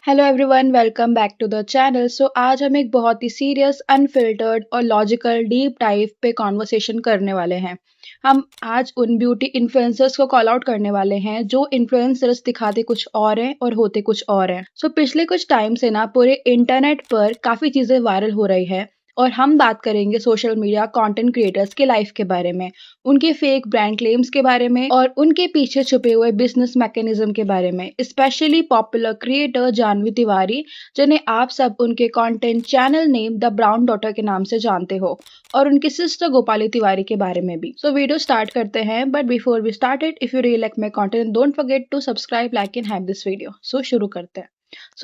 Hello everyone, welcome back to the channel. आज हम एक बहुत ही सीरियस, अनफिल्टर्ड और लॉजिकल डीप डाइव पे कॉन्वर्सेशन करने वाले हैं। हम आज उन ब्यूटी इन्फ्लुएंसर्स को कॉल आउट करने वाले हैं जो इन्फ्लुएंसर्स दिखाते कुछ और हैं और होते कुछ और हैं। पिछले कुछ टाइम से ना पूरे इंटरनेट पर काफ़ी चीज़ें वायरल हो रही है और हम बात करेंगे सोशल मीडिया कंटेंट क्रिएटर्स के लाइफ के बारे में, उनके फेक ब्रांड क्लेम्स के बारे में और उनके पीछे छुपे हुए बिजनेस मैकेनिज्म के बारे में। Specially popular creator Janvi Tiwari, जिन्हें आप सब उनके content channel name the brown daughter के नाम से जानते हो, और उनकी सिस्टर गोपाली तिवारी के बारे में भी। वीडियो स्टार्ट करते हैं, but before we started, if you really like my content, don't forget to subscribe, like and have this video. शुरू करते हैं।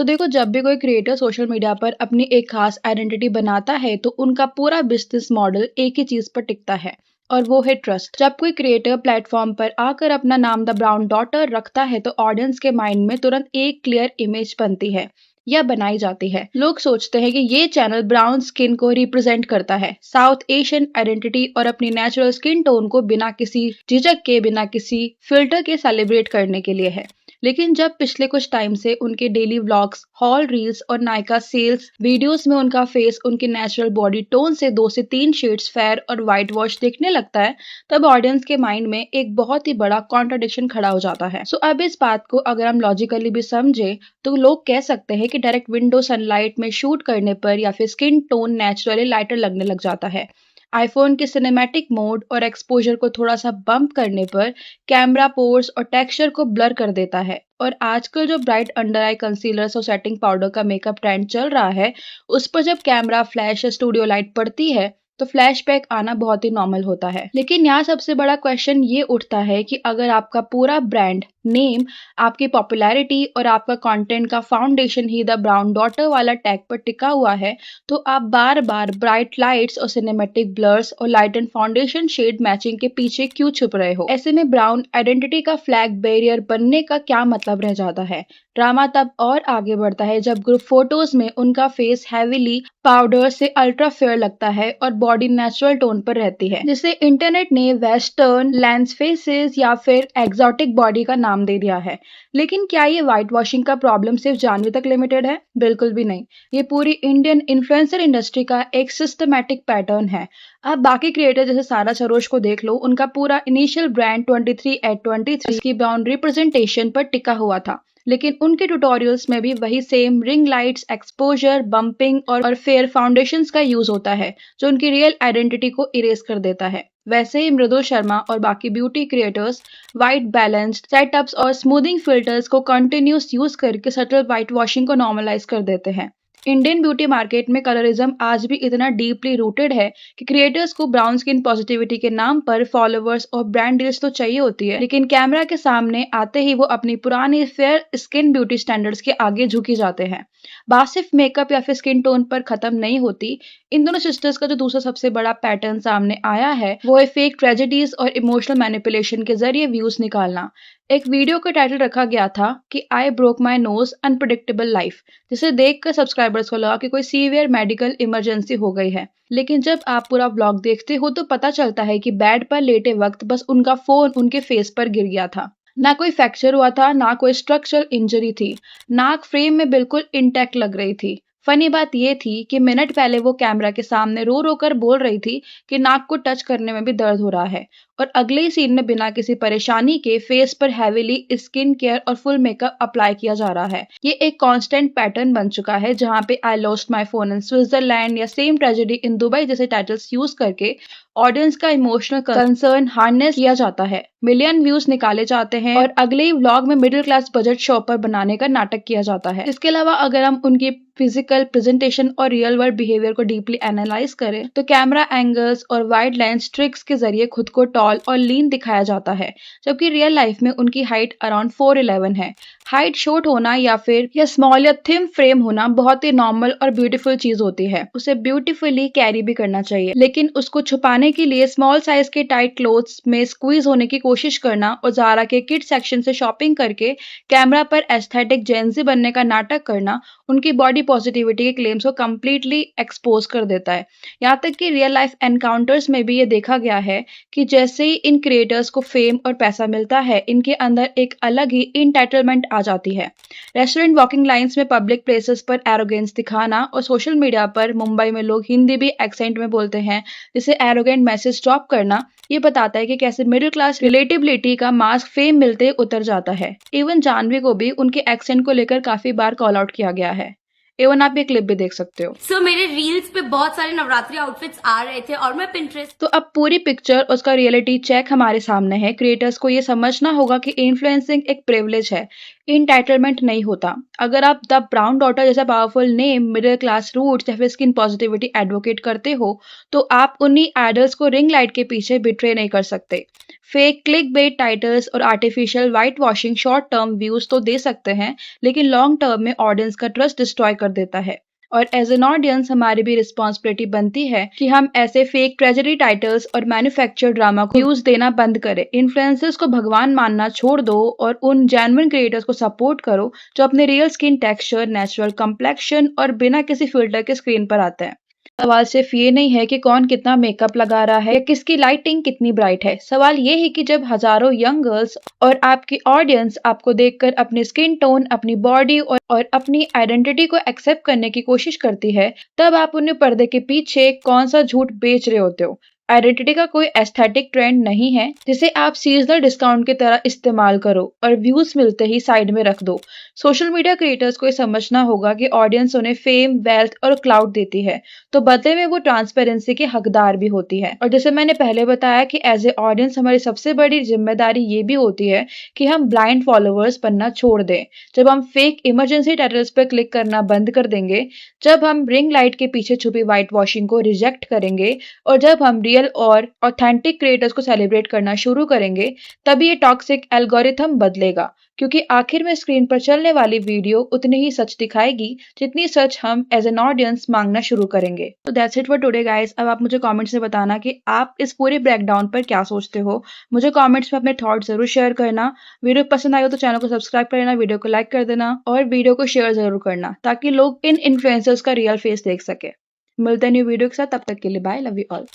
देखो, जब भी कोई क्रिएटर सोशल मीडिया पर अपनी एक खास आइडेंटिटी बनाता है तो उनका पूरा बिजनेस मॉडल एक ही चीज पर टिकता है, और वो है ट्रस्ट। जब कोई क्रिएटर प्लेटफॉर्म पर आकर अपना नाम द ब्राउन डॉटर रखता है तो ऑडियंस के माइंड में तुरंत एक क्लियर इमेज बनती है या बनाई जाती है। लोग सोचते हैं कि ये चैनल ब्राउन स्किन को रिप्रेजेंट करता है, साउथ एशियन आइडेंटिटी और अपनी नेचुरल स्किन टोन को बिना किसी झिझक के, बिना किसी फिल्टर के सेलिब्रेट करने के लिए है। लेकिन जब पिछले कुछ टाइम से उनके डेली व्लॉग्स, हॉल रील्स और नायका सेल्स वीडियोस में उनका फेस उनके नेचुरल बॉडी टोन से 2 से 3 शेड्स फेयर और व्हाइट वॉश दिखने लगता है, तब ऑडियंस के माइंड में एक बहुत ही बड़ा कॉन्ट्रडिक्शन खड़ा हो जाता है। अब इस बात को अगर हम लॉजिकली भी समझे तो लोग कह सकते हैं कि डायरेक्ट विंडो सनलाइट में शूट करने पर या फिर स्किन टोन नेचुरली लाइटर लगने लग जाता है। आईफोन के सिनेमैटिक मोड और एक्सपोजर को थोड़ा सा बम्प करने पर कैमरा पोर्स और टेक्सचर को ब्लर कर देता है। और आजकल जो ब्राइट अंडर आई कंसीलर्स और सेटिंग पाउडर का मेकअप ट्रेंड चल रहा है, उस पर जब कैमरा फ्लैश या स्टूडियो लाइट पड़ती है तो फ्लैशबैक आना बहुत ही नॉर्मल होता है। लेकिन यहाँ सबसे बड़ा क्वेश्चन ये उठता है कि अगर आपका पूरा ब्रांड नेम, आपकी पॉपुलैरिटी और आपका कंटेंट का फाउंडेशन ही द ब्राउन डॉटर वाला टैग पर टिका हुआ है, तो आप बार बार ब्राइट लाइट्स और सिनेमैटिक ब्लर्स और light and foundation shade matching के पीछे क्यों छुप रहे हो? ऐसे में ब्राउन आइडेंटिटी का फ्लैग बैरियर बनने का क्या मतलब रह जाता है? ड्रामा तब और आगे बढ़ता है जब ग्रुप फोटोज में उनका फेस हैवीली पाउडर से अल्ट्रा फेयर लगता है और बॉडी नेचुरल टोन पर रहती है, जिसे इंटरनेट ने वेस्टर्न लेंस फेसेस या फिर एक्सोटिक बॉडी का नाम दे दिया है। लेकिन क्या ये व्हाइट वॉशिंग का प्रॉब्लम सिर्फ जानवी तक लिमिटेड है? बिल्कुल भी नहीं। ये पूरी इंडियन इन्फ्लुएंसर इंडस्ट्री का एक सिस्टमैटिक पैटर्न है। आप बाकी क्रिएटर जैसे सारा सरोज को देख लो, उनका पूरा इनिशियल ब्रांड 23@23 की ब्राउन रिप्रेजेंटेशन पर टिका हुआ था, लेकिन उनके ट्यूटोरियल्स में भी वही same ring lights, exposure, bumping और फेयर फाउंडेशंस का यूज होता है, जो उनकी रियल आइडेंटिटी को इरेज कर देता है। वैसे ही मृदुल शर्मा और बाकी beauty creators white balanced setups और स्मूथिंग फिल्टर्स को कंटिन्यूस यूज करके सटल वाइट वॉशिंग को नॉर्मलाइज कर देते हैं। इंडियन ब्यूटी मार्केट में कलरिज्म आज भी इतना डीपली रूटेड है कि क्रिएटर्स को ब्राउन स्किन पॉजिटिविटी के नाम पर फॉलोअर्स और ब्रांड डील्स तो चाहिए होती है, लेकिन कैमरा के सामने आते ही वो अपनी पुरानी फेयर स्किन ब्यूटी स्टैंडर्ड्स के आगे झुकी जाते हैं। बात सिर्फ मेकअप या फिर स्किन टोन पर खत्म नहीं होती। इन दोनों सिस्टर्स का जो दूसरा सबसे बड़ा पैटर्न सामने आया है, वो है फेक ट्रेजेडीज और इमोशनल मैनिपुलेशन के जरिए व्यूज निकालना। एक वीडियो का टाइटल रखा गया था कि I broke my nose unpredictable life, जिसे देखकर सब्सक्राइबर्स को लगा कि कोई सीवियर मेडिकल इमरजेंसी हो गई है। लेकिन जब आप पूरा व्लॉग देखते हो तो पता चलता है कि बेड पर लेटे वक्त बस उनका फोन उनके फेस पर गिर गया था। ना कोई फ्रैक्चर हुआ था, ना कोई स्ट्रक्चरल इंजरी थी। नाक फ्रेम में बिल्कुल इंटैक्ट लग रही थी। फनी बात यह थी कि मिनट पहले वो कैमरा के सामने रो रो कर बोल रही थी कि नाक को टच करने में भी दर्द हो रहा है, और अगले ही सीन में बिना किसी परेशानी के फेस पर हैवीली स्किन केयर और फुल मेकअप अप्लाई किया जा रहा है। ये एक कांस्टेंट पैटर्न बन चुका है, जहां पे I lost my phone in Switzerland या सेम ट्रेजेडी इन दुबई जैसे टाइटल्स यूज करके ऑडियंस का इमोशनल कंसर्न हार्नेस किया जाता है। मिलियन व्यूज निकाले जाते हैं और अगले ही व्लॉग में मिडिल क्लास बजट शो पर बनाने का नाटक किया जाता है। इसके अलावा अगर हम उनकी फिजिकल प्रेजेंटेशन और रियल वर्ल्ड बिहेवियर को डीपली एनालाइज करें तो कैमरा एंगल्स और वाइड लेंस ट्रिक्स के जरिए खुद को टॉल और लीन दिखाया जाता है, जबकि रियल लाइफ में उनकी हाइट अराउंड 4'11" है। हाइट शॉर्ट होना या फिर स्मॉल या थिन फ्रेम होना बहुत ही नॉर्मल और ब्यूटीफुल चीज होती है, उसे ब्यूटीफुली कैरी भी करना चाहिए। लेकिन उसको छुपाने के लिए स्मॉल साइज के टाइट क्लोथ्स में स्क्वीज होने की कोशिश करना और ज़ारा के किड सेक्शन से शॉपिंग करके कैमरा पर एस्थेटिक जेंजी बनने का नाटक करना उनकी बॉडी पॉजिटिविटी के क्लेम्स को कम्प्लीटली एक्सपोज कर देता है। यहाँ तक कि रियल लाइफ एनकाउंटर्स में भी ये देखा गया है कि जैसे ही इन क्रिएटर्स को फेम और पैसा मिलता है, इनके अंदर एक अलग ही इंटाइटलमेंट आ जाती है। रेस्टोरेंट वॉकिंग लाइन्स में, पब्लिक प्लेसेस पर एरोगेंस दिखाना और सोशल मीडिया पर मुंबई में लोग हिंदी भी एक्सेंट में बोलते हैं, जिसे एरोगेंट मैसेज ड्रॉप करना, ये बताता है कि कैसे मिडिल क्लास रिलेटिबिलिटी का मास्क फेम मिलते उतर जाता है। इवन जानवी को भी उनके एक्सेंट को लेकर काफी बार कॉल आउट किया गया है। इवन आप ये क्लिप भी देख सकते हो। सो मेरे रील्स पे बहुत सारे नवरात्रि आउटफिट्स आ रहे थे और मैं पिंटरेस्ट तो अब पूरी पिक्चर उसका रियलिटी चेक हमारे सामने है। क्रिएटर्स को ये समझना होगा कि इन्फ्लुएंसिंग एक प्रिविलेज है, इंटाइटलमेंट नहीं होता। अगर आप द ब्राउन डॉटर जैसा powerful name, middle class roots या फिर स्किन पॉजिटिविटी एडवोकेट करते हो, तो आप उन्हीं आइडल्स को रिंग लाइट के पीछे बिट्रे नहीं कर सकते। फेक क्लिक बेट टाइटल्स और artificial white washing short term views तो दे सकते हैं, लेकिन लॉन्ग टर्म में ऑडियंस का ट्रस्ट डिस्ट्रॉय कर देता है। और एज एन ऑडियंस हमारी भी रिस्पॉन्सिबिलिटी बनती है कि हम ऐसे फेक ट्रेजेडी टाइटल्स और मैन्युफैक्चर ड्रामा को यूज देना बंद करें। इन्फ्लुएंसर्स को भगवान मानना छोड़ दो और उन जेन्युइन क्रिएटर्स को सपोर्ट करो जो अपने real skin texture, natural complexion और बिना किसी फिल्टर के स्क्रीन पर आते हैं। सवाल सिर्फ ये नहीं है कि कौन कितना मेकअप लगा रहा है या किसकी लाइटिंग कितनी ब्राइट है। सवाल ये है कि जब हजारों यंग गर्ल्स और आपकी ऑडियंस आपको देखकर अपनी स्किन टोन, अपनी बॉडी और अपनी आइडेंटिटी को एक्सेप्ट करने की कोशिश करती है, तब आप उन्हें पर्दे के पीछे कौन सा झूठ बेच रहे होते हो। आइडेंटिटी का कोई एस्थेटिक ट्रेंड नहीं है जिसे आप सीजनल डिस्काउंट की तरह इस्तेमाल करो और व्यूज मिलते ही साइड में रख दो। सोशल मीडिया क्रिएटर्स को ये समझना होगा कि ऑडियंस उन्हें फेम, वेल्थ और क्लाउड देती है, तो बदले में वो ट्रांसपेरेंसी की हकदार भी होती है। और जैसे मैंने पहले बताया कि एज ए ऑडियंस हमारी सबसे बड़ी जिम्मेदारी ये भी होती है कि हम ब्लाइंड फॉलोअर्स बनना छोड़ दें। जब हम फेक इमरजेंसी टाइटल्स पर क्लिक करना बंद कर देंगे, जब हम रिंग लाइट के पीछे छुपी व्हाइट वॉशिंग को रिजेक्ट करेंगे और जब हम रियल और ऑथेंटिक क्रिएटर्स को सेलिब्रेट करना शुरू करेंगे, तभी ये टॉक्सिक एल्गोरिथम बदलेगा। क्योंकि आखिर में स्क्रीन पर चलने वाली वीडियो उतनी ही सच दिखाएगी जितनी सच हम एज एन ऑडियंस मांगना शुरू करेंगे। तो that's it for today guys. अब आप मुझे कमेंट्स में बताना कि आप इस पूरे ब्रेकडाउन पर क्या सोचते हो। मुझे कमेंट्स में अपने थॉट्स जरूर शेयर करना। वीडियो पसंद आए हो तो चैनल को सब्सक्राइब कर लेना, वीडियो को लाइक कर देना और वीडियो को शेयर जरूर करना, ताकि लोग इन इन्फ्लुएंसर्स का रियल फेस देख सके। मिलते हैं न्यू वीडियो के साथ, तब तक के लिए बाय, लव यू ऑल।